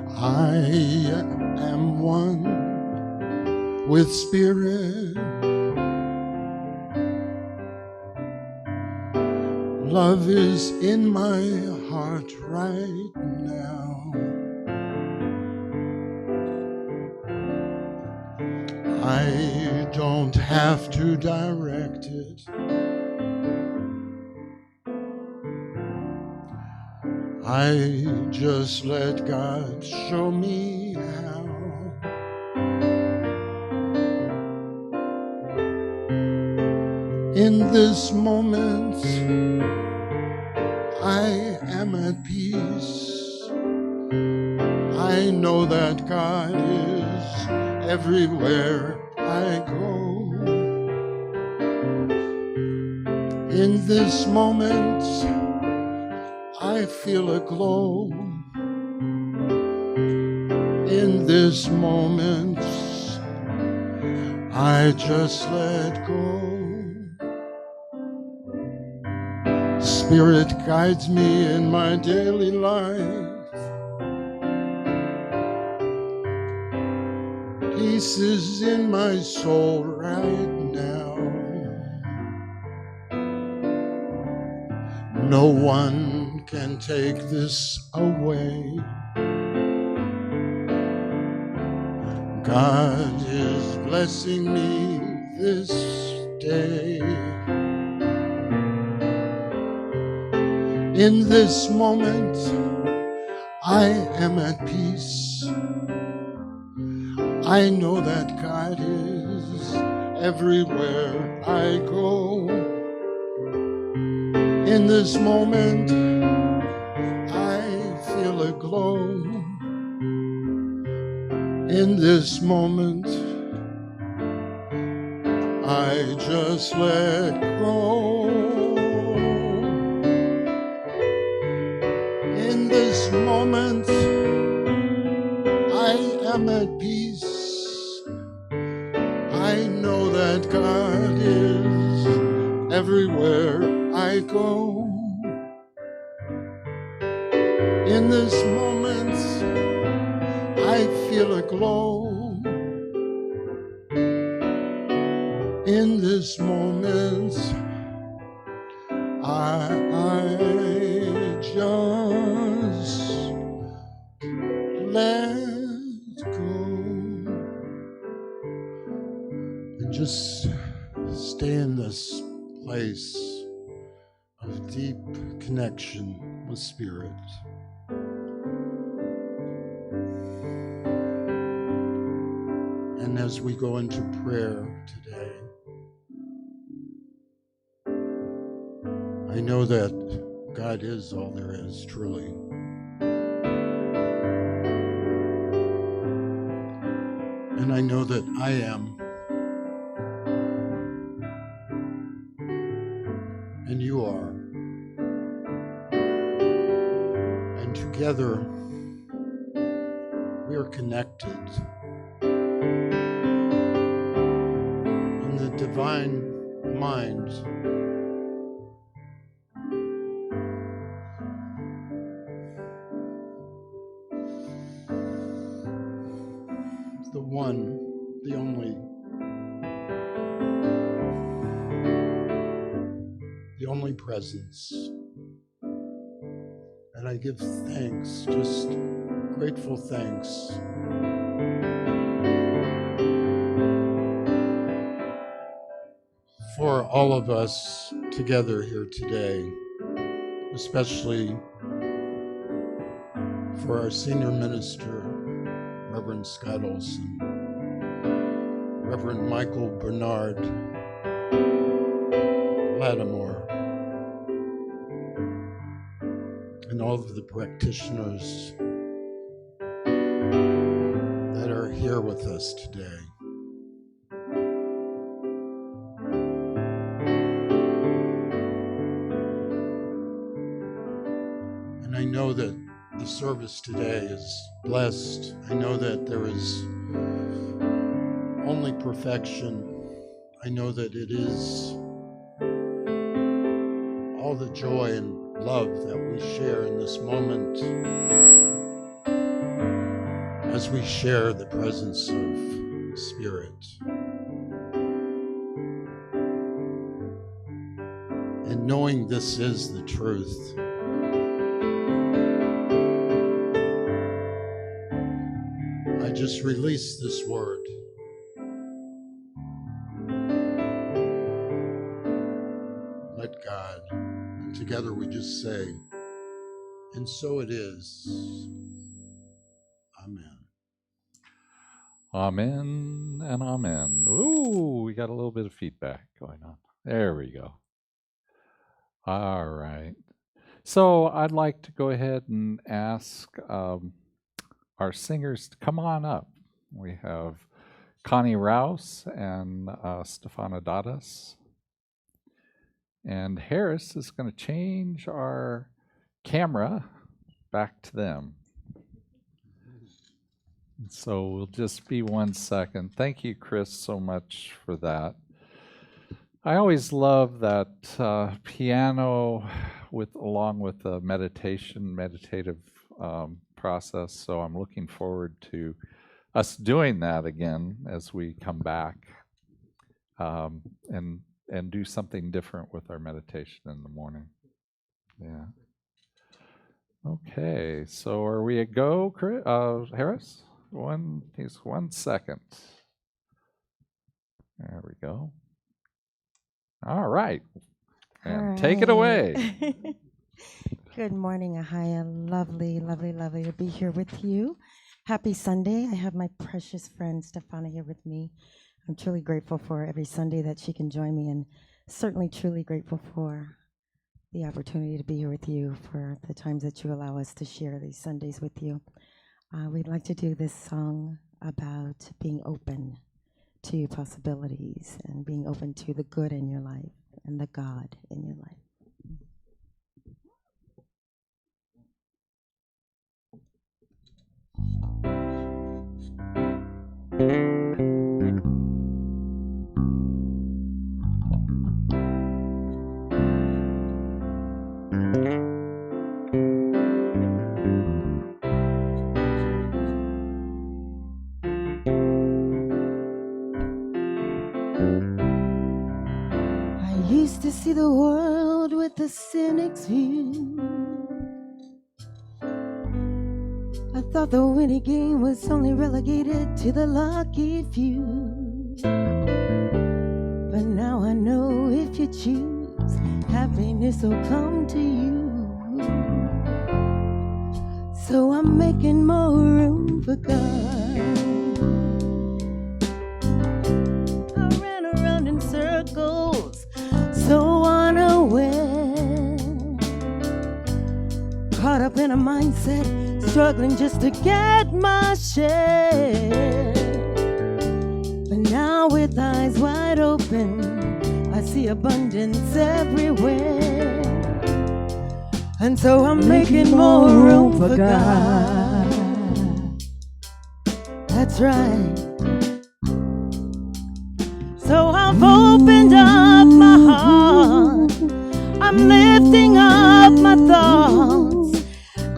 I am one with Spirit. Love is in my heart right now. I don't have to direct it. I just let God show me how. In this moment, I am at peace. I know that God is everywhere I go. In this moment, I feel a glow. In this moment, I just let go. Spirit guides me in my daily life. Peace is in my soul right now. No one can take this away. God is blessing me this day. In this moment, I am at peace. I know that God is everywhere I go. In this moment, I feel a glow. In this moment, I just let go. In this moment, I am at peace. I know that God is everywhere I go. In this moment, I feel a glow. In this moment, I just let go. And just stay in this place of deep connection with Spirit. And as we go into prayer today, I know that God is all there is, truly. And I know that I am. And you are. And together, we are connected in the divine mind. The one, the only presence. And I give thanks, just grateful thanks for all of us together here today, especially for our senior minister, Reverend Scott Olson, Reverend Michael Bernard Lattimore, and all of the practitioners that are here with us today. And I know that the service today is blessed. I know that there is only perfection. I know that it is all the joy and love that we share in this moment. as we share the presence of Spirit. And knowing this is the truth, I just release this word. Let God. And together we just say, and so it is. Amen. Amen and amen. Ooh, we got a little bit of feedback going on. There we go. All right. So I'd like to go ahead and ask our singers to come on up. We have Connie Rouse and Stefana Dadas. And Harris is going to change our camera back to them. So we'll just be 1 second. Thank you, Chris, so much for that. I always love that piano along with the meditative process. So I'm looking forward to us doing that again as we come back and do something different with our meditation in the morning. Yeah. Okay. So are we a go, Chris, Harris? 1 second. There we go. All right. And take it away. Good morning, Ahiah. Lovely, lovely, lovely to be here with you. Happy Sunday. I have my precious friend Stefana here with me. I'm truly grateful for every Sunday that she can join me, and certainly truly grateful for the opportunity to be here with you, for the times that you allow us to share these Sundays with you. We'd like to do this song about being open to possibilities and being open to the good in your life and the God in your life. Used to see the world with a cynic's view. I thought the winning game was only relegated to the lucky few. But now I know if you choose, happiness will come to you. So I'm making more room for God. I ran around in circles, so unaware, caught up in a mindset, struggling just to get my share. But now with eyes wide open, I see abundance everywhere. And so I'm making more room for God. That's right. So I've opened up my heart, I'm lifting up my thoughts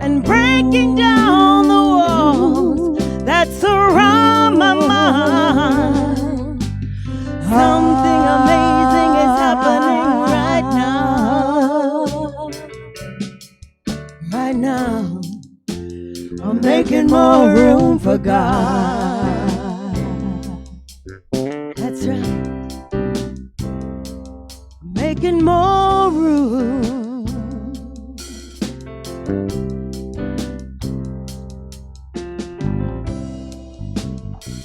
and breaking down the walls that surround my mind. Something amazing is happening right now. Right now, I'm making more room for God. That's right. Making more room.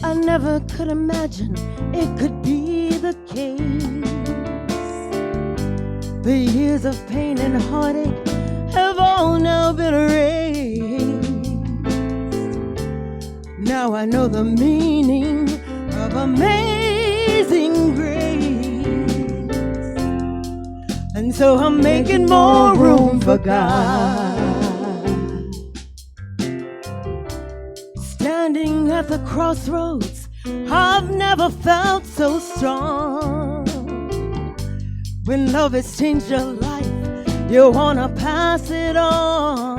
I never could imagine it could be the case. The years of pain and heartache have all now been erased. Now I know the meaning of amazing grace. And so I'm making more room for God. Standing at the crossroads, I've never felt so strong. When love has changed your life, you wanna pass it on.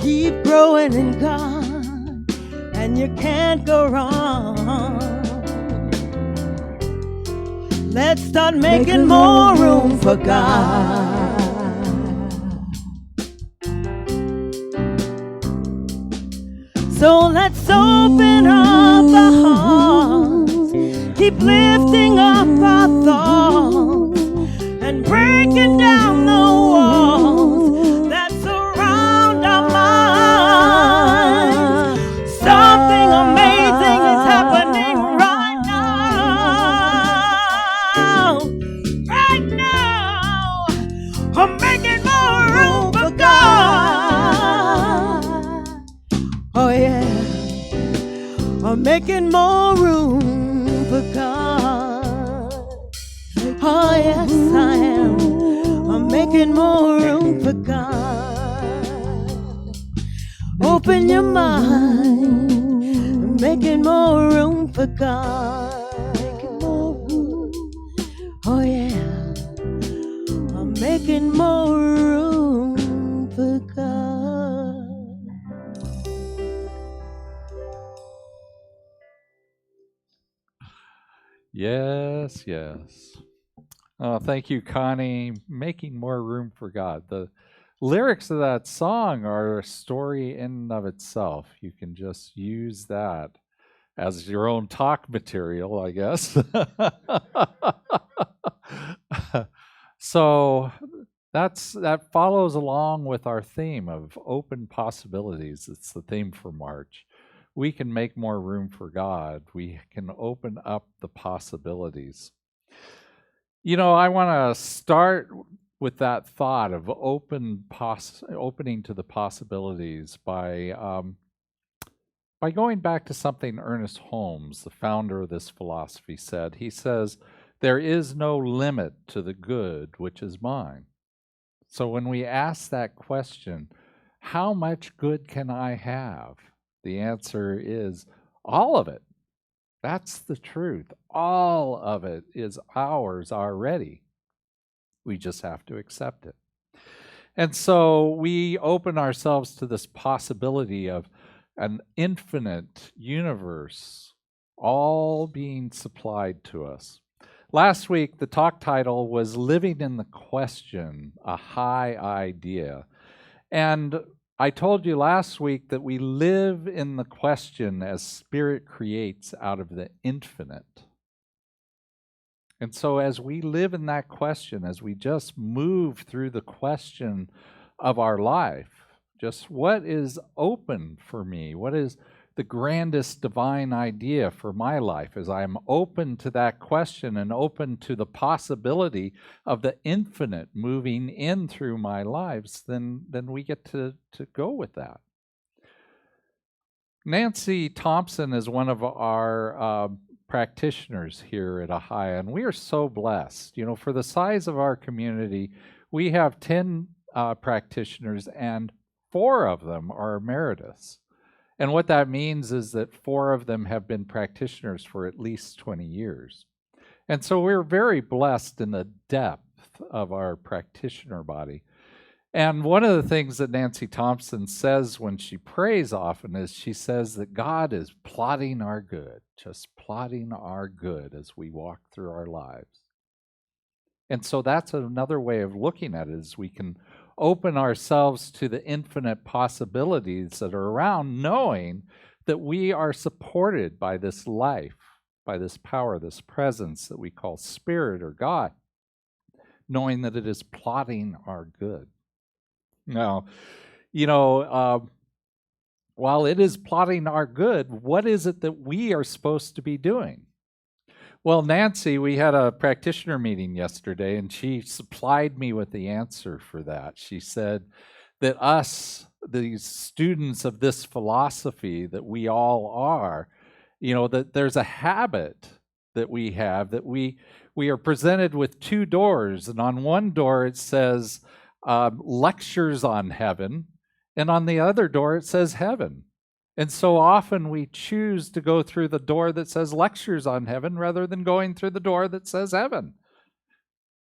Keep growing growing in God, and you can't go wrong. Let's start making more room for God. So let's open up our hearts, keep lifting up our thoughts, and breaking down the walls that surround our minds. Something amazing is happening right now. Right now, I'm making more room for God. Oh yeah, I'm making more room for God. Oh yes, I am. I'm making more room for God. Open your mind. I'm making more room for God. Oh yeah, I'm making more room for God. Yes, yes. Oh, thank you, Connie. Making more room for God. The lyrics of that song are a story in and of itself. You can just use that as your own talk material, I guess. So that follows along with our theme of open possibilities. It's the theme for March. We can make more room for God. We can open up the possibilities. You know, I want to start with that thought of opening to the possibilities by going back to something Ernest Holmes, the founder of this philosophy, said. He says, "There is no limit to the good which is mine." So when we ask that question, how much good can I have? The answer is all of it. That's the truth. All of it is ours already. We just have to accept it. And so we open ourselves to this possibility of an infinite universe, all being supplied to us. Last week, the talk title was Living in the Question, a High Idea. And I told you last week that we live in the question as Spirit creates out of the infinite. And so as we live in that question, as we just move through the question of our life, just what is open for me? What is the grandest divine idea for my life? As I am open to that question and open to the possibility of the infinite moving in through my lives, then we get to go with that. Nancy Thompson is one of our practitioners here at Ahiah, and we are so blessed. You know, for the size of our community, we have 10 practitioners, and 4 of them are emeritus. And what that means is that 4 of them have been practitioners for at least 20 years. And so we're very blessed in the depth of our practitioner body. And one of the things that Nancy Thompson says when she prays often is she says that God is plotting our good, just plotting our good as we walk through our lives. And so that's another way of looking at it, is we can open ourselves to the infinite possibilities that are around, knowing that we are supported by this life, by this power, this presence that we call Spirit or God, knowing that it is plotting our good. Now, you know, while it is plotting our good, what is it that we are supposed to be doing? Well, Nancy, we had a practitioner meeting yesterday, and she supplied me with the answer for that. She said that us, these students of this philosophy that we all are, you know, that there's a habit that we have, that we are presented with 2 doors, and on one door it says lectures on heaven, and on the other door it says heaven. And so often we choose to go through the door that says lectures on heaven rather than going through the door that says heaven.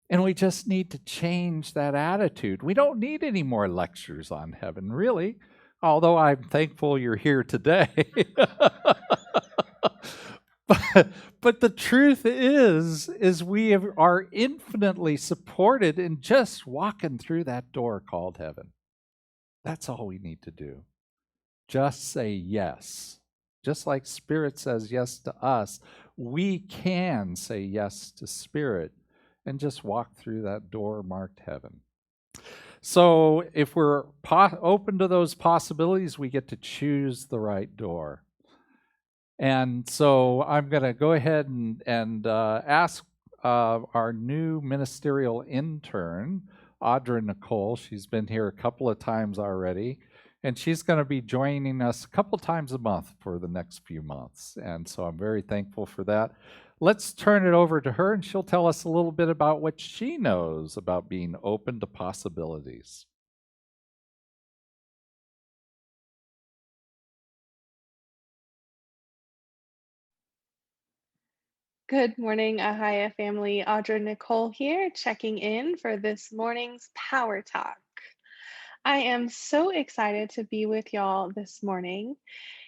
And we just need to change that attitude. We don't need any more lectures on heaven, really. Although I'm thankful you're here today. but the truth is are infinitely supported in just walking through that door called heaven. That's all we need to do. Just say yes. Just like Spirit says yes to us, we can say yes to Spirit and just walk through that door marked heaven. So if we're open to those possibilities, we get to choose the right door. And so I'm going to go ahead and ask our new ministerial intern, Audra Nicole. She's been here a couple of times already, and she's going to be joining us a couple times a month for the next few months. And so I'm very thankful for that. Let's turn it over to her, and she'll tell us a little bit about what she knows about being open to possibilities. Good morning, Ahiah family. Audra Nicole here, checking in for this morning's Power Talk. I am so excited to be with y'all this morning.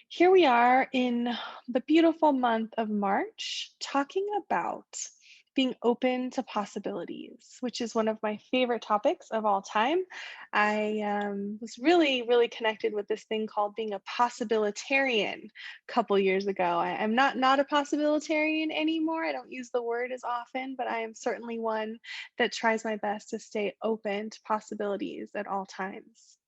Here we are in the beautiful month of March, talking about being open to possibilities, which is one of my favorite topics of all time. I was really connected with this thing called being a possibilitarian a couple years ago. I'm not a possibilitarian anymore. I don't use the word as often, but I am certainly one that tries my best to stay open to possibilities at all times.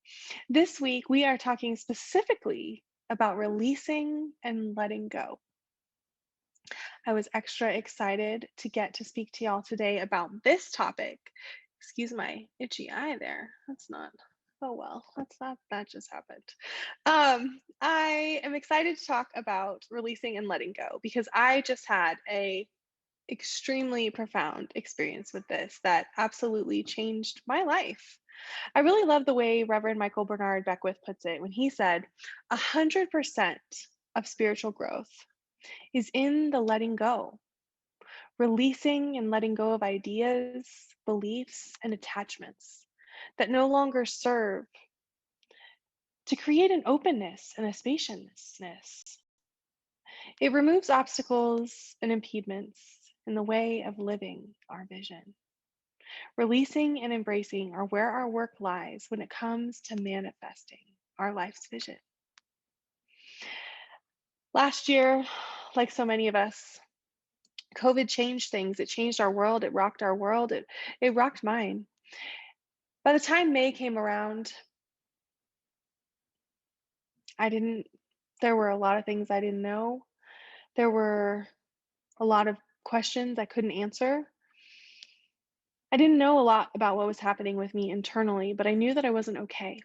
This week, we are talking specifically about releasing and letting go. I was extra excited to get to speak to y'all today about this topic. Excuse my itchy eye there. That's not, oh well, that just happened. I am excited to talk about releasing and letting go because I just had a extremely profound experience with this that absolutely changed my life. I really love the way Reverend Michael Bernard Beckwith puts it when he said, 100% of spiritual growth is in the letting go, releasing and letting go of ideas, beliefs, and attachments that no longer serve to create an openness and a spaciousness. It removes obstacles and impediments in the way of living our vision. Releasing and embracing are where our work lies when it comes to manifesting our life's vision. Last year, like so many of us, COVID changed things. It changed our world. It rocked our world. It rocked mine. By the time May came around, there were a lot of things I didn't know. There were a lot of questions I couldn't answer. I didn't know a lot about what was happening with me internally, but I knew that I wasn't okay.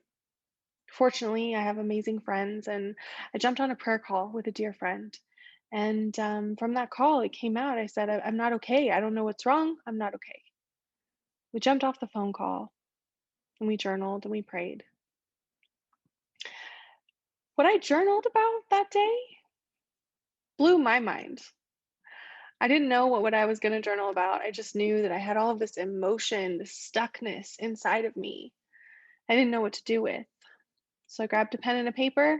Fortunately, I have amazing friends, and I jumped on a prayer call with a dear friend. And from that call, it came out. I said, I'm not okay. I don't know what's wrong. I'm not okay. We jumped off the phone call and we journaled and we prayed. What I journaled about that day blew my mind. I didn't know what I was going to journal about. I just knew that I had all of this emotion, this stuckness inside of me. I didn't know what to do with. So I grabbed a pen and a paper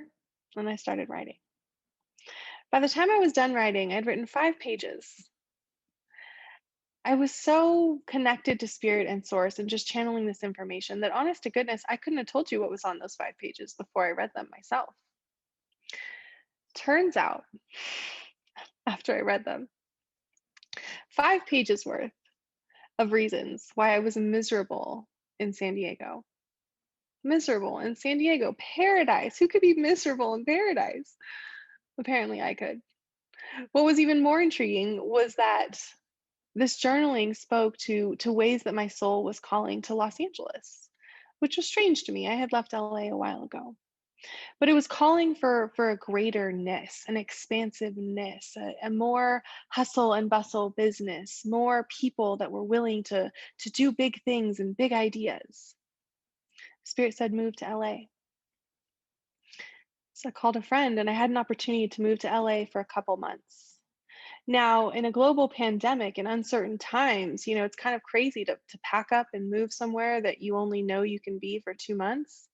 and I started writing. By the time I was done writing, I'd written 5 pages. I was so connected to spirit and source and just channeling this information that, honest to goodness, I couldn't have told you what was on those 5 pages before I read them myself. Turns out, after I read them, 5 pages worth of reasons why I was miserable in San Diego. Miserable in San Diego, paradise. Who could be miserable in paradise? Apparently I could. What was even more intriguing was that this journaling spoke to ways that my soul was calling to Los Angeles, which was strange to me. I had left LA a while ago. But it was calling for a greaterness, an expansiveness, a more hustle and bustle business, more people that were willing to do big things and big ideas. Spirit said, move to LA. So I called a friend and I had an opportunity to move to LA for a couple months. Now, in a global pandemic and uncertain times, it's kind of crazy to pack up and move somewhere that you only know you can be for 2 months.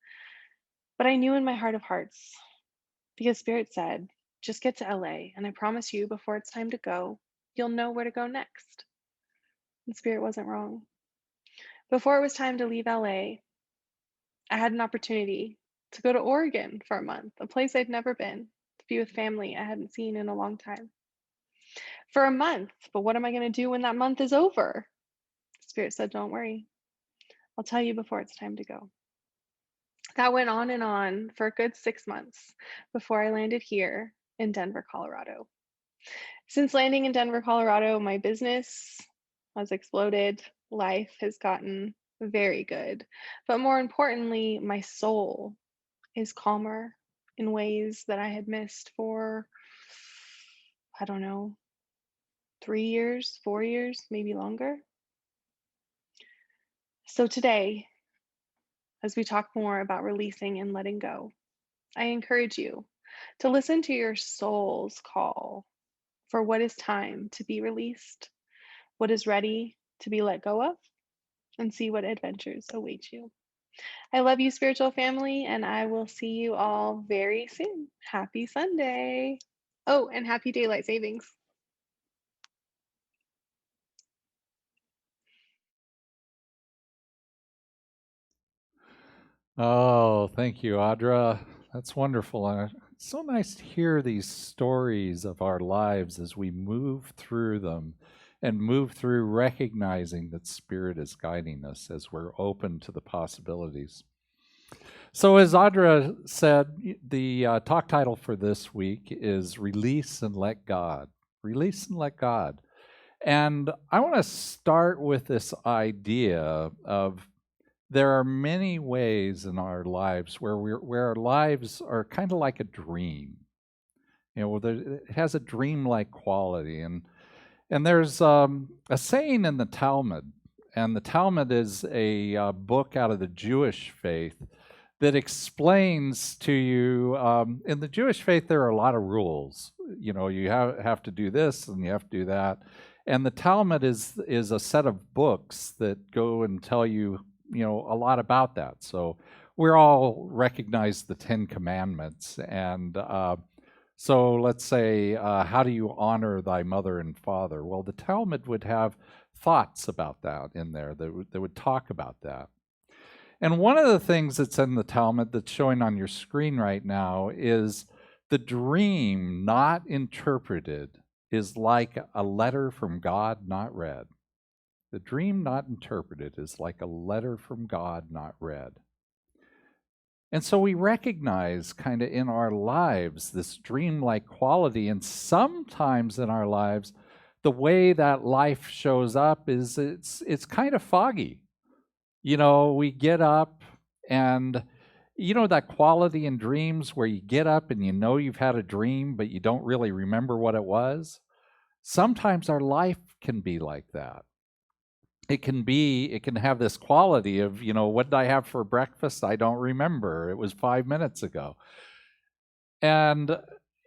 But I knew in my heart of hearts, because Spirit said, just get to LA, and I promise you, before it's time to go, you'll know where to go next. And Spirit wasn't wrong. Before it was time to leave LA, I had an opportunity to go to Oregon for a month, a place I'd never been, to be with family I hadn't seen in a long time. For a month, but what am I going to do when that month is over? Spirit said, don't worry. I'll tell you before it's time to go. That went on and on for a good 6 months before I landed here in Denver, Colorado. Since landing in Denver, Colorado, my business has exploded. Life has gotten very good. But more importantly, my soul is calmer in ways that I had missed for, I don't know, 3 years, 4 years, maybe longer. So today, as we talk more about releasing and letting go, I encourage you to listen to your soul's call for what is time to be released, what is ready to be let go of, and see what adventures await you. I love you, spiritual family, and I will see you all very soon. Happy Sunday. Oh, and happy daylight savings. Oh, thank you, Audra. That's wonderful. It's so nice to hear these stories of our lives as we move through them and move through recognizing that Spirit is guiding us as we're open to the possibilities. So, as Audra said, the talk title for this week is Release and Let God. Release and Let God. And I want to start with this idea of there are many ways in our lives where our lives are kind of like a dream. You know, it has a dreamlike quality, and there's a saying in the Talmud, and the Talmud is a book out of the Jewish faith that explains to you. In the Jewish faith, there are a lot of rules. You know, you have to do this and you have to do that, and the Talmud is a set of books that go and tell you, you know, a lot about that. So we're all recognize the 10 Commandments, and so let's say, how do you honor thy mother and father? Well, the Talmud would have thoughts about that in there that would talk about that. And one of the things that's in the Talmud that's showing on your screen right now is the dream not interpreted is like a letter from God not read. The dream not interpreted is like a letter from God not read. And so we recognize kind of in our lives this dreamlike quality, and sometimes in our lives, the way that life shows up is it's kind of foggy. You know, we get up and you know that quality in dreams where you get up and you know you've had a dream, but you don't really remember what it was? Sometimes our life can be like that. It can have this quality of, you know, what did I have for breakfast? I don't remember. It was 5 minutes ago. And,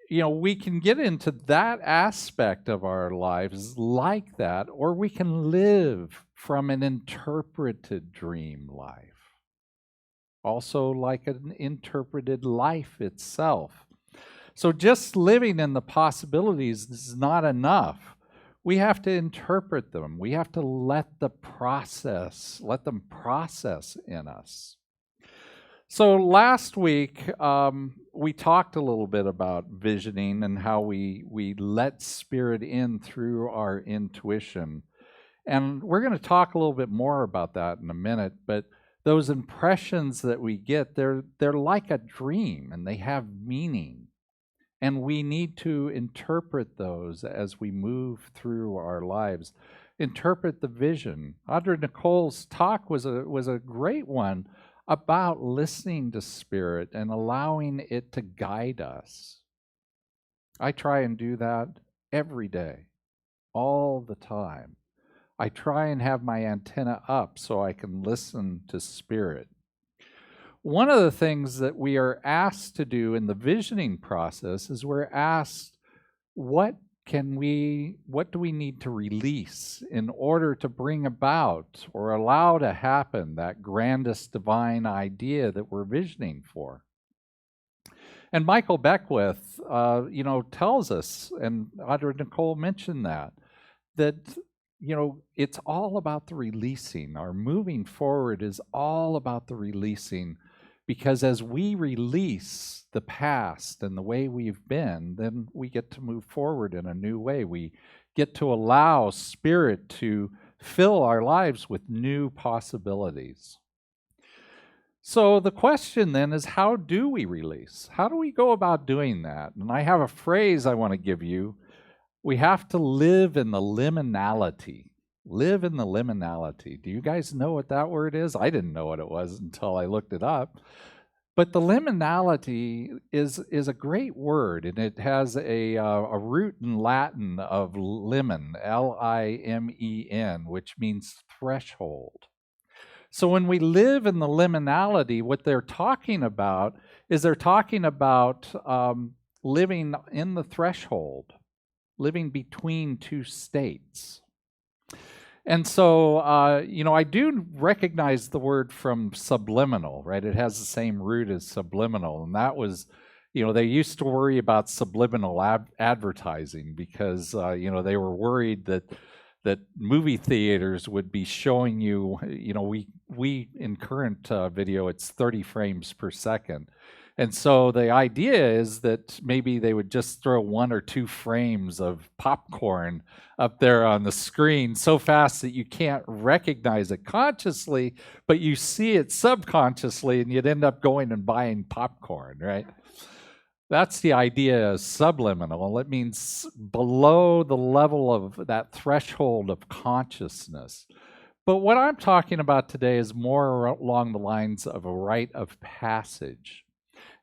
you know, we can get into that aspect of our lives like that, or we can live from an interpreted dream life. Also like an interpreted life itself. So just living in the possibilities is not enough. We have to interpret them. We have to let them process in us. So last week, we talked a little bit about visioning and how we let Spirit in through our intuition. And we're going to talk a little bit more about that in a minute, but those impressions that we get, they're like a dream and they have meaning. And we need to interpret those as we move through our lives. Interpret the vision. Audra Nicole's talk was a great one about listening to Spirit and allowing it to guide us. I try and do that every day, all the time. I try and have my antenna up so I can listen to Spirit. One of the things that we are asked to do in the visioning process is we're asked, what do we need to release in order to bring about or allow to happen that grandest divine idea that we're visioning for? And Michael Beckwith, tells us, and Audra Nicole mentioned that it's all about the releasing. Our moving forward is all about the releasing, because as we release the past and the way we've been, then we get to move forward in a new way. We get to allow Spirit to fill our lives with new possibilities. So the question then is, how do we release? How do we go about doing that? And I have a phrase I want to give you. We have to live in the liminality. Live in the liminality. Do you guys know what that word is? I didn't know what it was until I looked it up. But the liminality is a great word, and it has a root in Latin of limen, L-I-M-E-N, which means threshold. So when we live in the liminality, what they're talking about is living in the threshold, living between two states. And so, I do recognize the word from subliminal, right? It has the same root as subliminal. And that was, they used to worry about subliminal advertising because, they were worried that movie theaters would be showing you, we in current video, it's 30 frames per second. And so the idea is that maybe they would just throw 1 or 2 frames of popcorn up there on the screen so fast that you can't recognize it consciously, but you see it subconsciously, and you'd end up going and buying popcorn, right? That's the idea of subliminal. It means below the level of that threshold of consciousness. But what I'm talking about today is more along the lines of a rite of passage.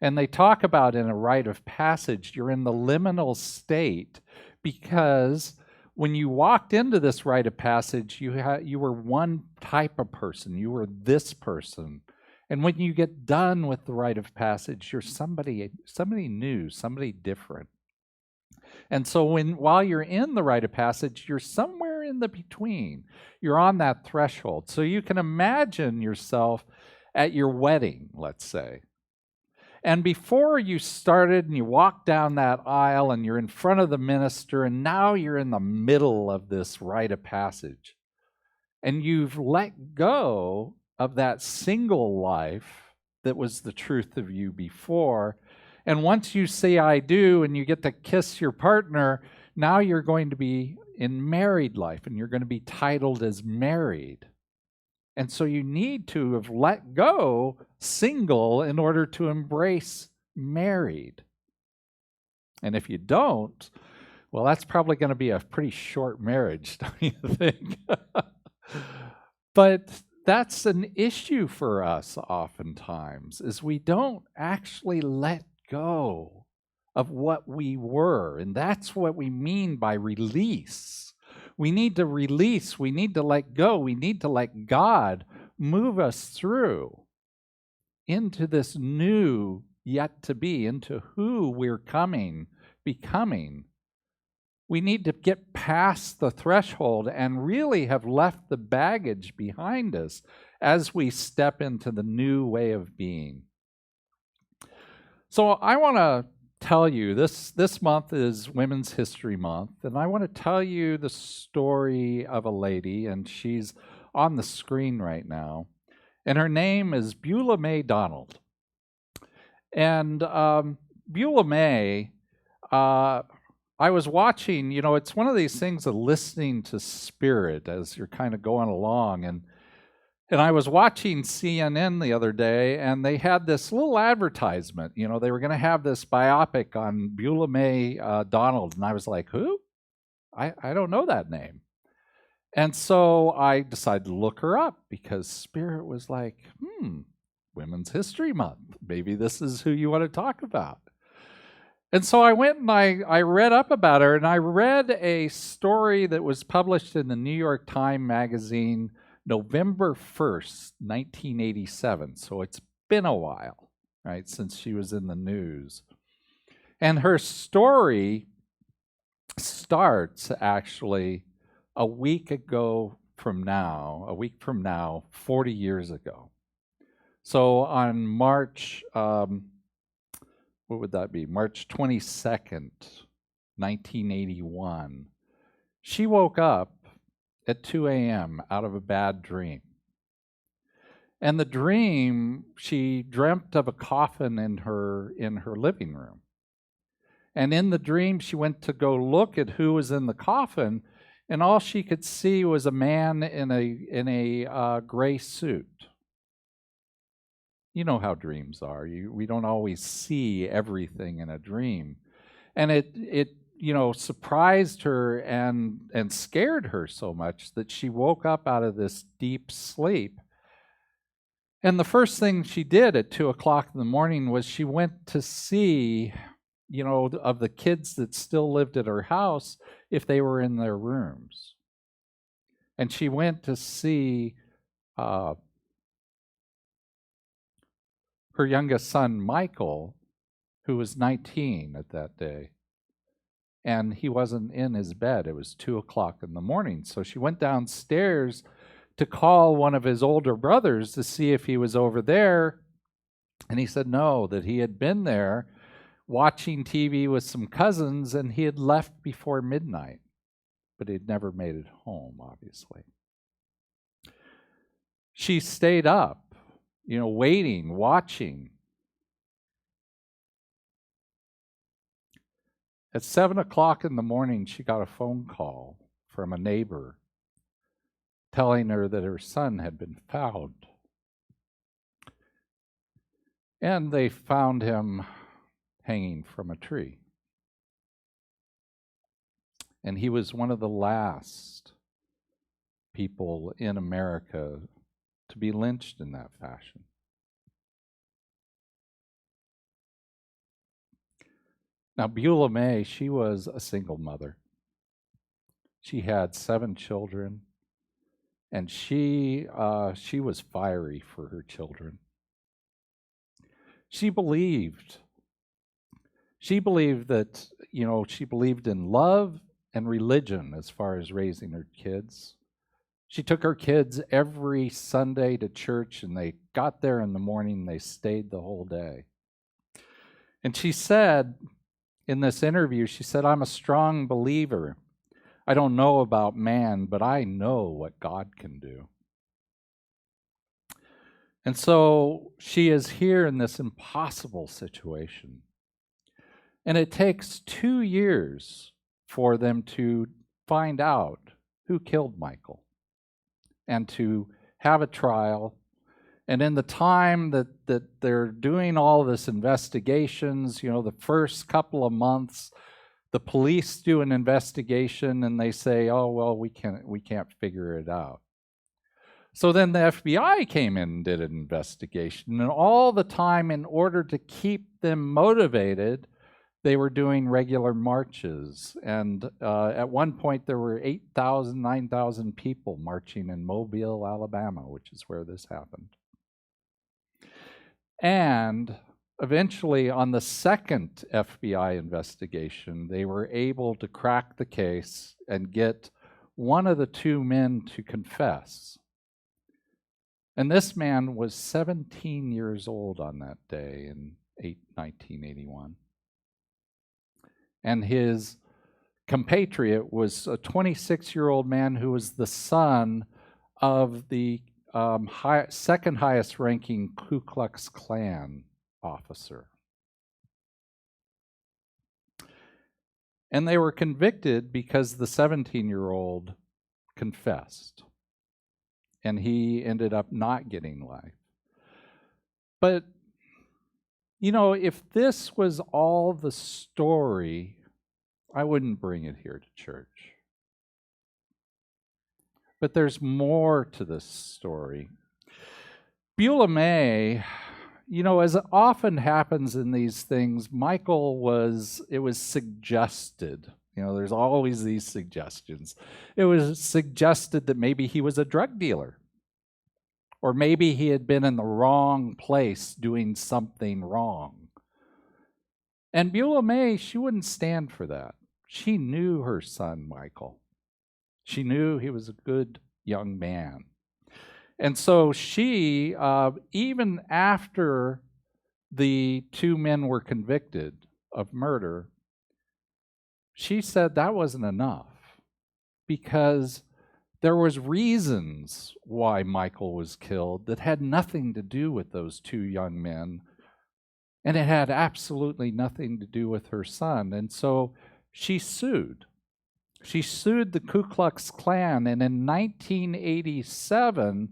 And they talk about in a rite of passage, you're in the liminal state because when you walked into this rite of passage, you were one type of person. You were this person. And when you get done with the rite of passage, you're somebody new, somebody different. And so while you're in the rite of passage, you're somewhere in the between. You're on that threshold. So you can imagine yourself at your wedding, let's say. And before you started and you walked down that aisle and you're in front of the minister, and now you're in the middle of this rite of passage. And you've let go of that single life that was the truth of you before. And once you say I do and you get to kiss your partner, now you're going to be in married life and you're going to be titled as married. And so you need to have let go single in order to embrace married. And if you don't, well, that's probably going to be a pretty short marriage, don't you think? But that's an issue for us oftentimes, is we don't actually let go of what we were. And that's what we mean by release. We need to release. We need to let go. We need to let God move us through into this new yet to be, into who we're becoming. We need to get past the threshold and really have left the baggage behind us as we step into the new way of being. So I want to tell you, this month is Women's History Month, and I want to tell you the story of a lady, and she's on the screen right now, and her name is Beulah May Donald. And Beulah May, I was watching, it's one of these things of listening to Spirit as you're kind of going along, and I was watching CNN the other day, and they had this little advertisement. They were going to have this biopic on Beulah May Donald, and I was like, who? I don't know that name. And so I decided to look her up because Spirit was like, Women's History Month. Maybe this is who you want to talk about. And so I went and I read up about her, and I read a story that was published in the New York Times Magazine November 1st, 1987. So it's been a while, right, since she was in the news. And her story starts actually a week from now, 40 years ago. So on March, what would that be? March 22nd, 1981. She woke up at 2 a.m. out of a bad dream. And the dream, she dreamt of a coffin in her living room. And in the dream, she went to go look at who was in the coffin, and all she could see was a man in a gray suit. You know how dreams are. We don't always see everything in a dream. And it surprised her and scared her so much that she woke up out of this deep sleep. And the first thing she did at 2 o'clock in the morning was she went to see, of the kids that still lived at her house, if they were in their rooms. And she went to see her youngest son, Michael, who was 19 at that day. And he wasn't in his bed. It was 2 o'clock in the morning. So she went downstairs to call one of his older brothers to see if he was over there. And he said no, that he had been there watching TV with some cousins, and he had left before midnight. But he'd never made it home, obviously. She stayed up, waiting, watching. At 7 o'clock in the morning, she got a phone call from a neighbor telling her that her son had been found. And they found him hanging from a tree. And he was one of the last people in America to be lynched in that fashion. Now, Beulah May, she was a single mother. She had 7 children, and she was fiery for her children. She believed that, she believed in love and religion as far as raising her kids. She took her kids every Sunday to church, and they got there in the morning, they stayed the whole day. And she said, in this interview, she said, "I'm a strong believer. I don't know about man, but I know what God can do." And so she is here in this impossible situation. And it takes 2 years for them to find out who killed Michael and to have a trial. And in the time that they're doing all this investigations, the first couple of months, the police do an investigation and they say, "Oh, well, we can't figure it out." So then the FBI came in and did an investigation, and all the time, in order to keep them motivated, they were doing regular marches. And at one point, there were 8,000, 9,000 people marching in Mobile, Alabama, which is where this happened. And eventually, on the second FBI investigation, they were able to crack the case and get one of the 2 men to confess. And this man was 17 years old on that day in 1981. And his compatriot was a 26-year-old man who was the son of the second highest ranking Ku Klux Klan officer. And they were convicted because the 17-year-old confessed. And he ended up not getting life. But, if this was all the story, I wouldn't bring it here to church. But there's more to this story. Beulah May, as it often happens in these things, it was suggested. There's always these suggestions. It was suggested that maybe he was a drug dealer. Or maybe he had been in the wrong place doing something wrong. And Beulah May, she wouldn't stand for that. She knew her son, Michael. She knew he was a good young man. And so she, even after the two men were convicted of murder, she said that wasn't enough because there was reasons why Michael was killed that had nothing to do with those two young men, and it had absolutely nothing to do with her son. And so she sued. She sued the Ku Klux Klan, and in 1987,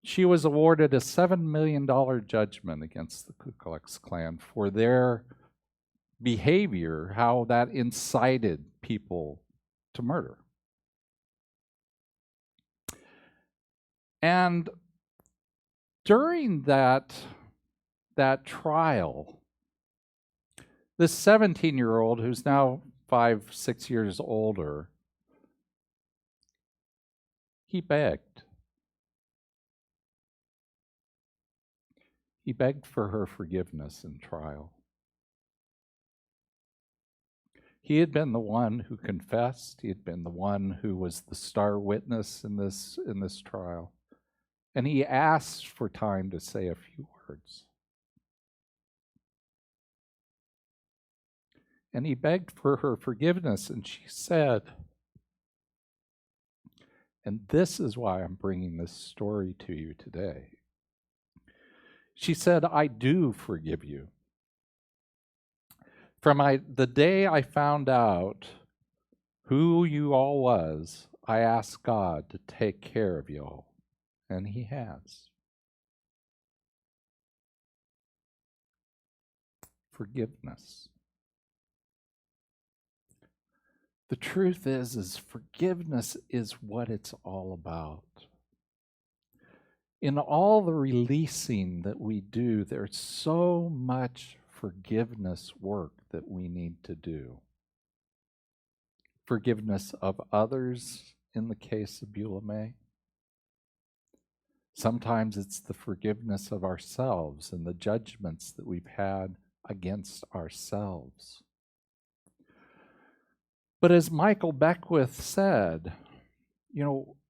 she was awarded a $7 million judgment against the Ku Klux Klan for their behavior, how that incited people to murder. And during that trial, this 17-year-old, who's now 5-6 years older, he begged. He begged for her forgiveness in trial. He had been the one who confessed. He had been the one who was the star witness in this trial. And he asked for time to say a few words. And he begged for her forgiveness, and she said, and this is why I'm bringing this story to you today. She said, I do forgive you. From the day I found out who you all was, I asked God to take care of you all, and He has. Forgiveness. The truth is forgiveness is what it's all about. In all the releasing that we do, there's so much forgiveness work that we need to do. Forgiveness of others in the case of Beulah May. Sometimes it's the forgiveness of ourselves and the judgments that we've had against ourselves. But as Michael Beckwith said,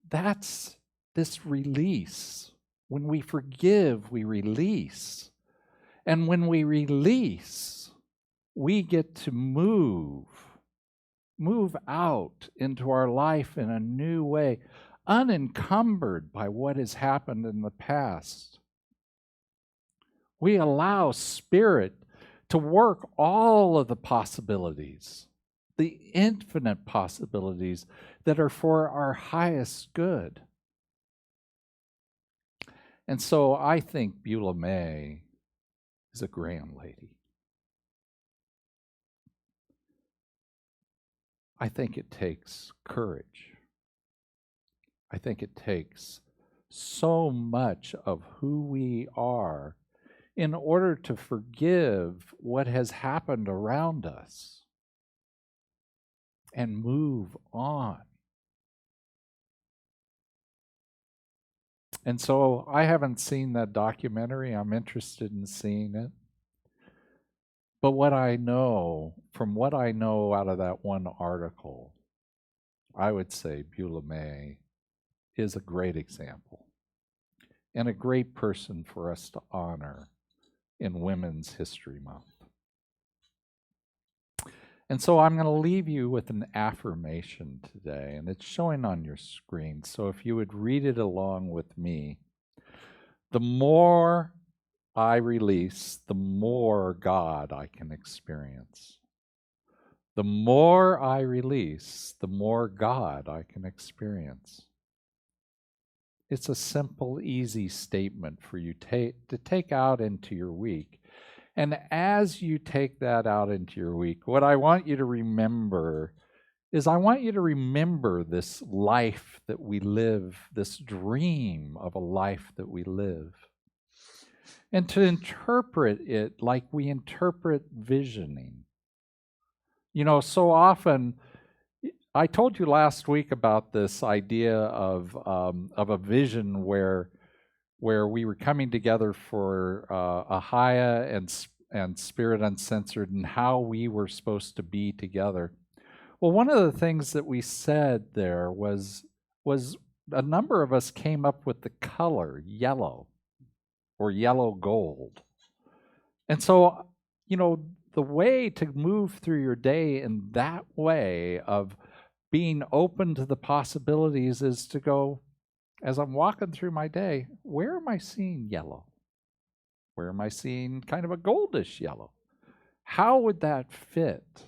that's this release. When we forgive, we release. And when we release, we get to move out into our life in a new way, unencumbered by what has happened in the past. We allow Spirit to work all of the possibilities, the infinite possibilities that are for our highest good. And so I think Beulah May is a grand lady. I think it takes courage. I think it takes so much of who we are in order to forgive what has happened around us and move on. And so I haven't seen that documentary. I'm interested in seeing it. But from what I know out of that one article, I would say Beulah May is a great example and a great person for us to honor in Women's History Month. And so I'm going to leave you with an affirmation today, and it's showing on your screen. So if you would read it along with me. The more I release, the more God I can experience. The more I release, the more God I can experience. It's a simple, easy statement for you to take out into your week. And as you take that out into your week, what I want you to remember is I want you to remember this life that we live, this dream of a life that we live. And to interpret it like we interpret visioning. So often, I told you last week about this idea of a vision where we were coming together for Ahiah and Spirit Uncensored and how we were supposed to be together. Well, one of the things that we said there was a number of us came up with the color yellow. or yellow gold. And so, the way to move through your day in that way of being open to the possibilities is to go, as I'm walking through my day, where am I seeing yellow? Where am I seeing kind of a goldish yellow? How would that fit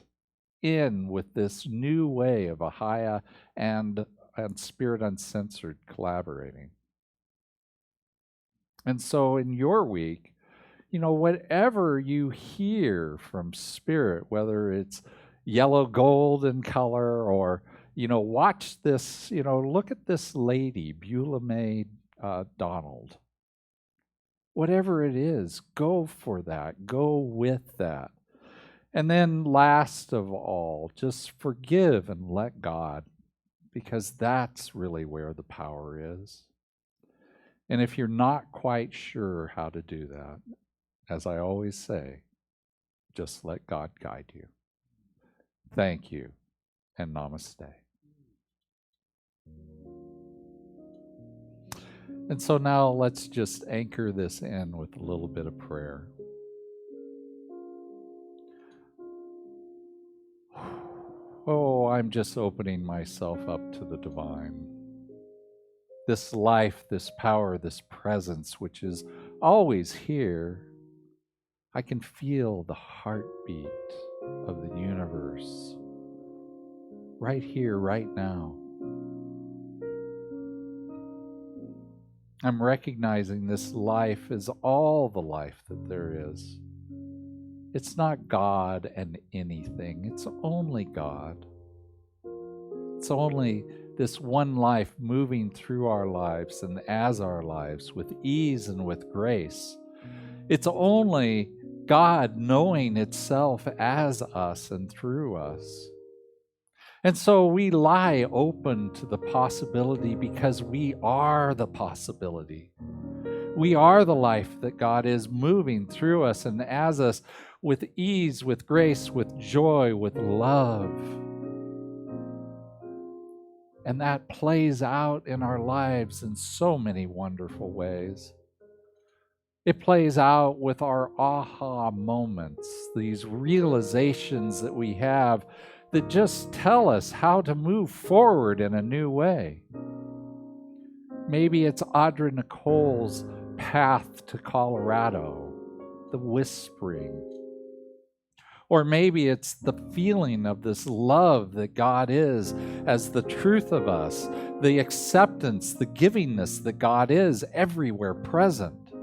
in with this new way of Ahiah and Spirit Uncensored collaborating? And so in your week, whatever you hear from Spirit, whether it's yellow gold in color or, watch this, look at this lady, Beulah May Donald. Whatever it is, go for that. Go with that. And then last of all, just forgive and let God, because that's really where the power is. And if you're not quite sure how to do that, as I always say, just let God guide you. Thank you, and namaste. And so now let's just anchor this in with a little bit of prayer. Oh, I'm just opening myself up to the divine. This life, this power, this presence, which is always here. I can feel the heartbeat of the universe right here, right now. I'm recognizing this life is all the life that there is. It's not God and anything. It's only God. It's only this one life moving through our lives and as our lives with ease and with grace. It's only God knowing itself as us and through us. And so we lie open to the possibility because we are the possibility. We are the life that God is moving through us and as us with ease, with grace, with joy, with love. And that plays out in our lives in so many wonderful ways. It plays out with our aha moments, these realizations that we have that just tell us how to move forward in a new way. Maybe it's Audra Nicole's path to Colorado, the whispering. Or maybe it's the feeling of this love that God is as the truth of us, the acceptance, the givingness that God is everywhere present.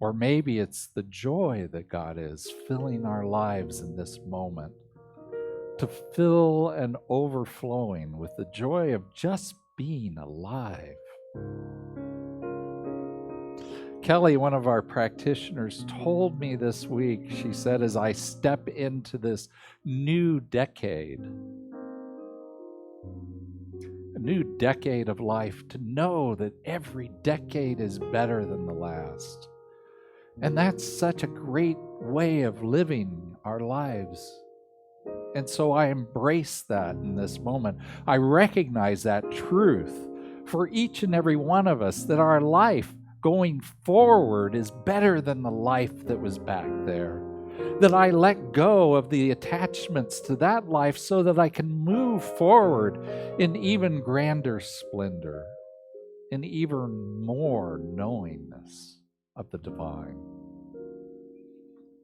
Or maybe it's the joy that God is filling our lives in this moment, to fill and overflowing with the joy of just being alive. Kelly, one of our practitioners, told me this week, she said, as I step into this new decade, a new decade of life, to know that every decade is better than the last. And that's such a great way of living our lives. And so I embrace that in this moment. I recognize that truth for each and every one of us, that our life going forward is better than the life that was back there. That I let go of the attachments to that life so that I can move forward in even grander splendor, in even more knowingness of the divine.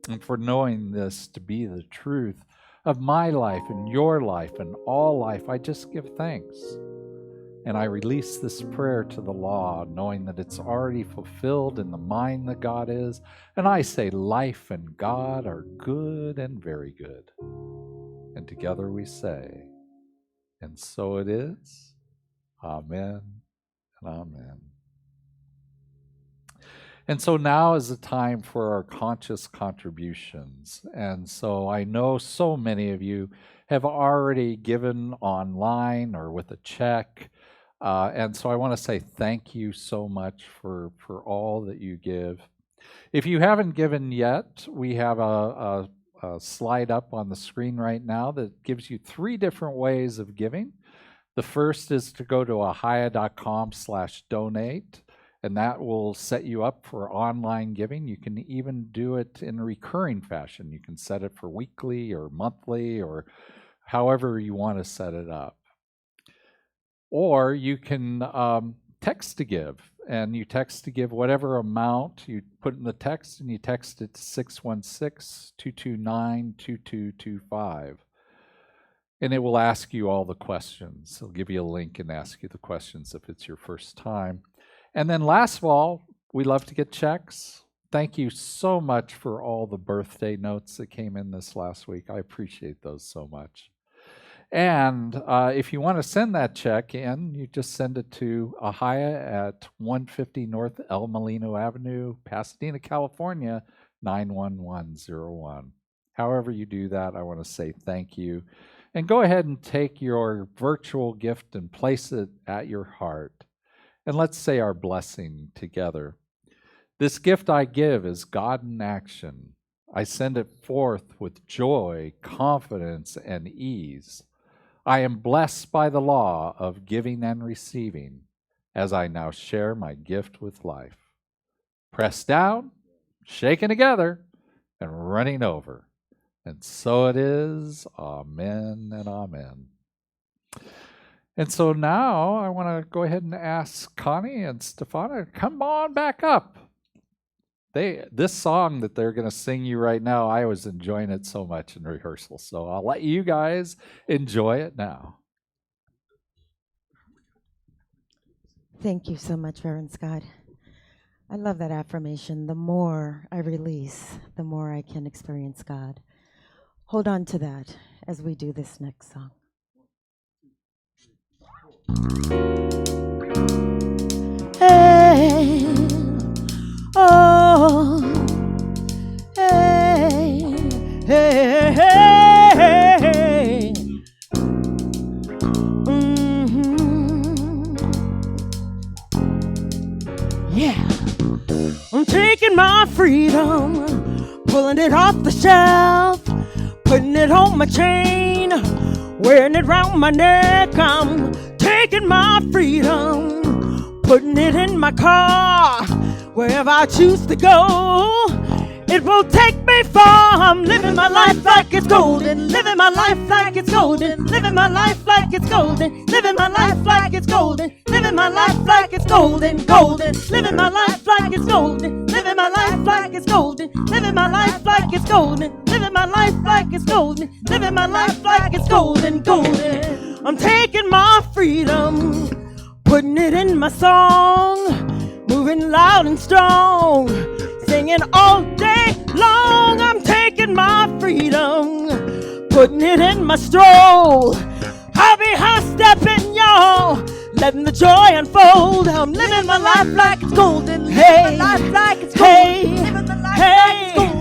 And for knowing this to be the truth of my life and your life and all life, I just give thanks. And I release this prayer to the law, knowing that it's already fulfilled in the mind that God is. And I say life and God are good and very good. And together we say, and so it is. Amen and amen. And so now is the time for our conscious contributions. And so I know so many of you have already given online or with a check. And so I want to say thank you so much for all that you give. If you haven't given yet, we have a slide up on the screen right now that gives you 3 different ways of giving. The first is to go to ahiah.com/donate. and that will set you up for online giving. You can even do it in a recurring fashion. You can set it for weekly or monthly or however you want to set it up. Or you can text to give, and you text to give whatever amount you put in the text, and you text it to 616-229-2225. And it will ask you all the questions. It'll give you a link and ask you the questions if it's your first time. And then last of all, we love to get checks. Thank you so much for all the birthday notes that came in this last week. I appreciate those so much. And if you want to send that check in, you just send it to Ahiah at 150 North El Molino Avenue, Pasadena, California, 91101. However you do that, I want to say thank you. And go ahead and take your virtual gift and place it at your heart. And let's say our blessing together. This gift I give is God in action. I send it forth with joy, confidence, and ease. I am blessed by the law of giving and receiving as I now share my gift with life. Pressed down, shaken together, and running over. And so it is. Amen and amen. And so now I want to go ahead and ask Connie and Stefana to come on back up. This song that they're going to sing you right now, I was enjoying it so much in rehearsal. So I'll let you guys enjoy it now. Thank you so much, Reverend Scott. I love that affirmation. The more I release, the more I can experience God. Hold on to that as we do this next song. Hey, oh, hey, hey, hey, hey. Yeah, I'm taking my freedom, pulling it off the shelf, putting it on my chain, wearing it round my neck. I'm taking my freedom, putting it in my car, wherever I choose to go. It will take me far. I'm living my life like it's golden, living my life like it's golden, living my life like it's golden, living my life like it's golden, living my life like it's golden, golden, living my life like it's golden, living my life like it's golden, living my life like it's golden, living my life like it's golden, living my life like it's golden, golden. I'm taking my freedom, putting it in my song, moving loud and strong, singing all day long. I'm taking my freedom, putting it in my stroll. I'll be high-stepping, y'all, letting the joy unfold. I'm living my life like it's golden, hey, life like it's golden, living the life like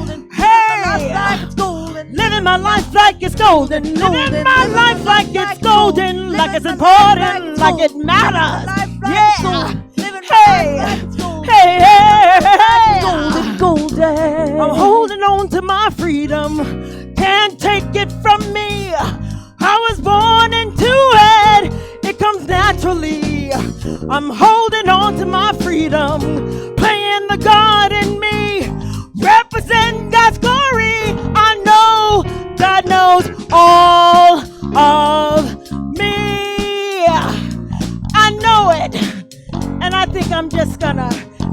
it's golden, hey, living my life like it's golden, living my life like it's golden, like it's important, like it matters, yeah, hey. Hey, hey, hey, golden, golden. I'm holding on to my freedom. Can't take it from me. I was born into it. It comes naturally. I'm holding on to my freedom. Playing the God in me. Represent God's glory. I know God knows all of me. I know it. And I think I'm just gonna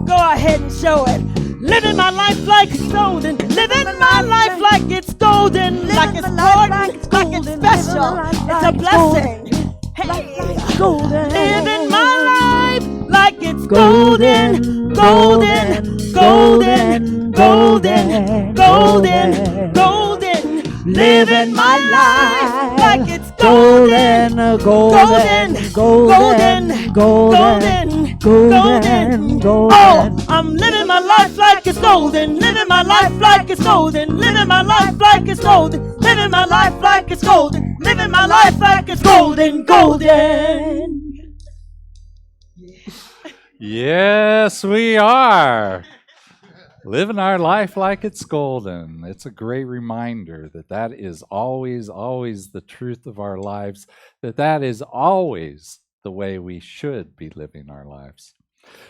go ahead and show it. Living my life like it's golden, living my life like it's golden, like it's important, like it's special, it's a blessing. Hey, golden. Living my life like it's golden, golden, golden, golden, golden, golden. Living my life like it's golden, golden, golden, golden, golden, golden. Oh, I'm living my life like it's golden, living my life like it's golden, living my life like it's golden, living my life like it's golden, living my life like it's golden, golden. Yes, we are. Living our life like it's golden. It's a great reminder that that is always, always the truth of our lives, that that is always the way we should be living our lives.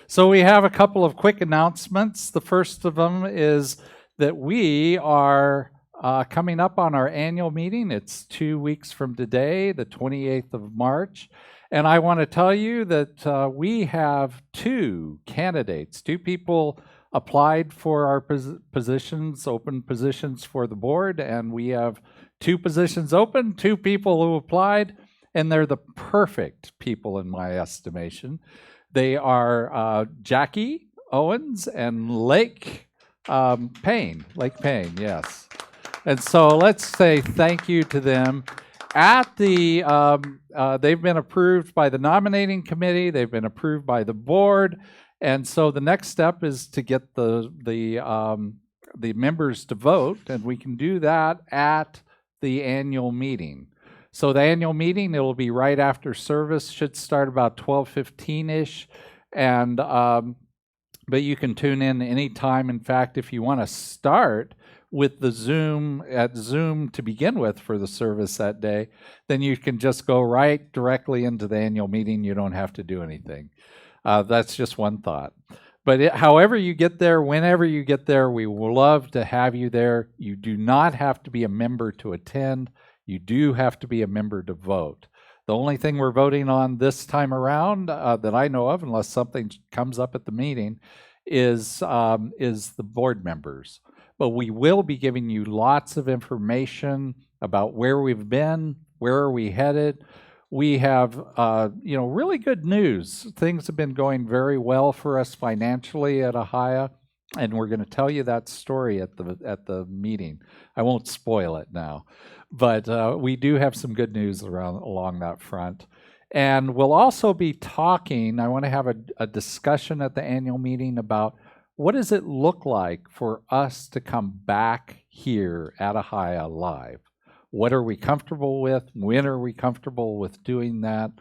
So we have a couple of quick announcements. The first of them is that we are coming up on our annual meeting. It's 2 weeks from today, the 28th of March. And I want to tell you that we have two candidates, two people applied for our positions, open positions for the board, and we have two positions open, two people who applied, and they're the perfect people in my estimation. They are Jackie Owens and Lake Payne, yes. And so let's say thank you to them. At the, they've been approved by the nominating committee, they've been approved by the board, and so the next step is to get the members to vote, and we can do that at the annual meeting. So the annual meeting, it'll be right after service, should start about 12:15-ish, and but you can tune in anytime. In fact, if you want to start with the Zoom to begin with for the service that day, then you can just go right directly into the annual meeting. You don't have to do anything. That's just one thought. But however you get there, whenever you get there, we will love to have you there. You do not have to be a member to attend. You do have to be a member to vote. The only thing we're voting on this time around that I know of, unless something comes up at the meeting, is the board members. But we will be giving you lots of information about where we've been, where are we headed. We have, really good news. Things have been going very well for us financially at Ahiah, and we're going to tell you that story at the meeting. I won't spoil it now, but we do have some good news along that front. And we'll also be talking. I want to have a discussion at the annual meeting about what does it look like for us to come back here at Ahiah live. What are we comfortable with? When are we comfortable with doing that?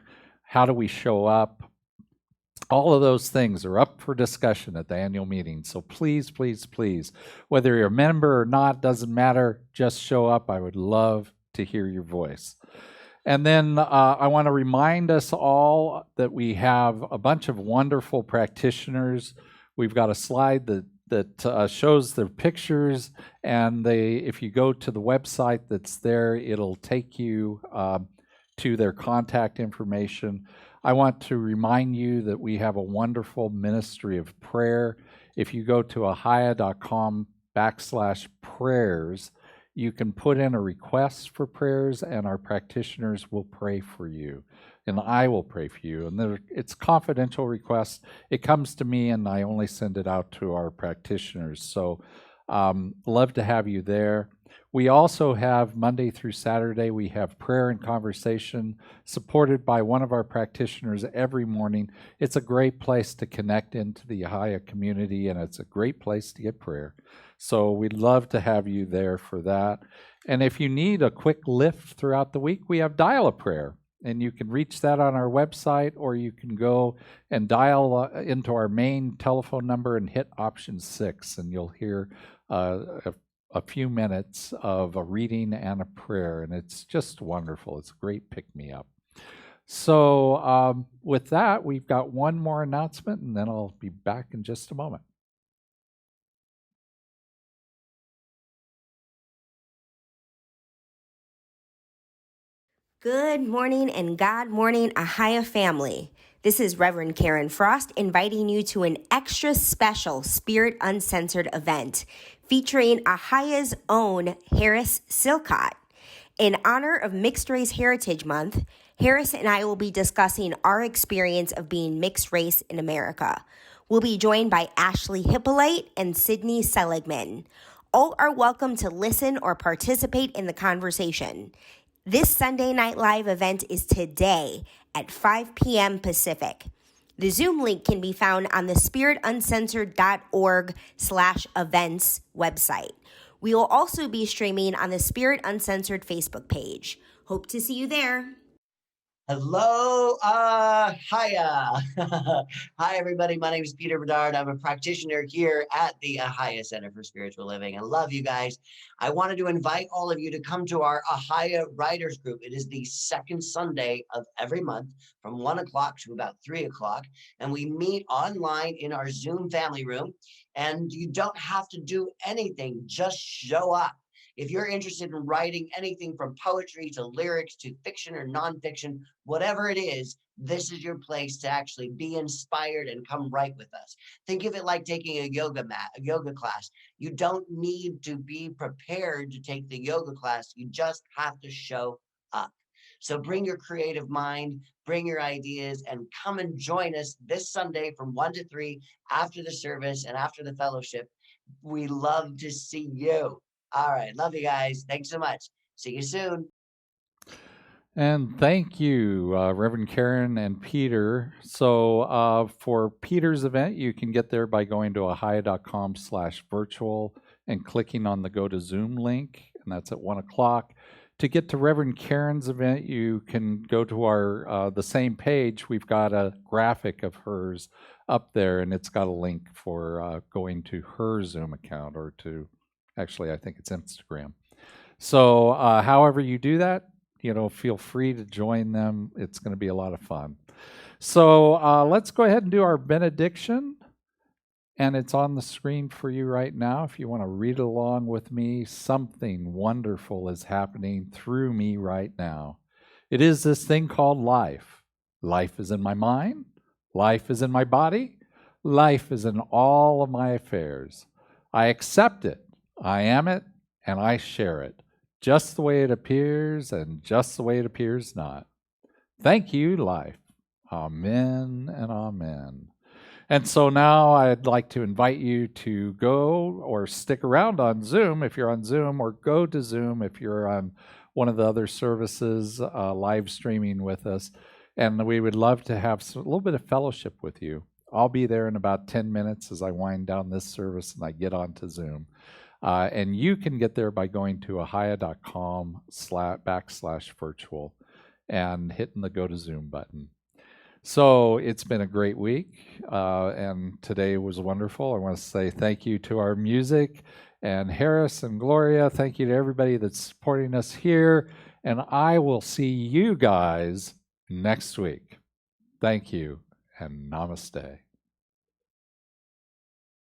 How do we show up? All of those things are up for discussion at the annual meeting. So please, please, please, whether you're a member or not, doesn't matter, just show up. I would love to hear your voice. And then I want to remind us all that we have a bunch of wonderful practitioners. We've got a slide that shows their pictures, and if you go to the website that's there, it'll take you to their contact information. I want to remind you that we have a wonderful ministry of prayer. If you go to ahiah.com/prayers, you can put in a request for prayers, and our practitioners will pray for you. And I will pray for you. And it's confidential request. It comes to me, and I only send it out to our practitioners. So love to have you there. We also have Monday through Saturday, we have prayer and conversation supported by one of our practitioners every morning. It's a great place to connect into the Ahiah community, and it's a great place to get prayer. So we'd love to have you there for that. And if you need a quick lift throughout the week, we have Dial-A-Prayer. And you can reach that on our website, or you can go and dial into our main telephone number and hit option 6, and you'll hear a few minutes of a reading and a prayer, and it's just wonderful. It's a great pick-me-up. So with that, we've got one more announcement, and then I'll be back in just a moment. Good morning and God morning, Ahiah family. This is Reverend Karen Frost inviting you to an extra special Spirit Uncensored event featuring Ahiah's own Harris Silcott. In honor of Mixed Race Heritage Month, Harris and I will be discussing our experience of being mixed race in America. We'll be joined by Ashley Hippolyte and Sydney Seligman. All are welcome to listen or participate in the conversation. This Sunday Night Live event is today at 5 p.m. Pacific. The Zoom link can be found on the spirituncensored.org/events website. We will also be streaming on the Spirit Uncensored Facebook page. Hope to see you there. Hello, Ahiah. Hi, everybody. My name is Peter Bedard. I'm a practitioner here at the Ahiah Center for Spiritual Living. I love you guys. I wanted to invite all of you to come to our Ahiah Writers Group. It is the second Sunday of every month from 1 o'clock to about 3 o'clock. And we meet online in our Zoom family room. And you don't have to do anything, just show up. If you're interested in writing anything from poetry to lyrics to fiction or nonfiction, whatever it is, this is your place to actually be inspired and come write with us. Think of it like taking a yoga class. You don't need to be prepared to take the yoga class. You just have to show up. So bring your creative mind, bring your ideas, and come and join us this Sunday from 1 to 3 after the service and after the fellowship. We love to see you. All right. Love you guys. Thanks so much. See you soon. And thank you, Reverend Karen and Peter. So for Peter's event, you can get there by going to ahiah.com/virtual and clicking on the Go to Zoom link, and that's at 1 o'clock. To get to Reverend Karen's event, you can go to our the same page. We've got a graphic of hers up there, and it's got a link for going to her Zoom account, or to, actually, I think it's Instagram. So however you do that, feel free to join them. It's going to be a lot of fun. So let's go ahead and do our benediction. And it's on the screen for you right now. If you want to read along with me, something wonderful is happening through me right now. It is this thing called life. Life is in my mind. Life is in my body. Life is in all of my affairs. I accept it. I am it, and I share it, just the way it appears and just the way it appears not. Thank you, life. Amen and amen. And so now I'd like to invite you to go or stick around on Zoom if you're on Zoom, or go to Zoom if you're on one of the other services live streaming with us. And we would love to have a little bit of fellowship with you. I'll be there in about 10 minutes as I wind down this service and I get onto Zoom. And you can get there by going to ahiah.com/virtual and hitting the Go to Zoom button. So it's been a great week, and today was wonderful. I want to say thank you to our music, and Harris and Gloria. Thank you to everybody that's supporting us here, and I will see you guys next week. Thank you, and namaste.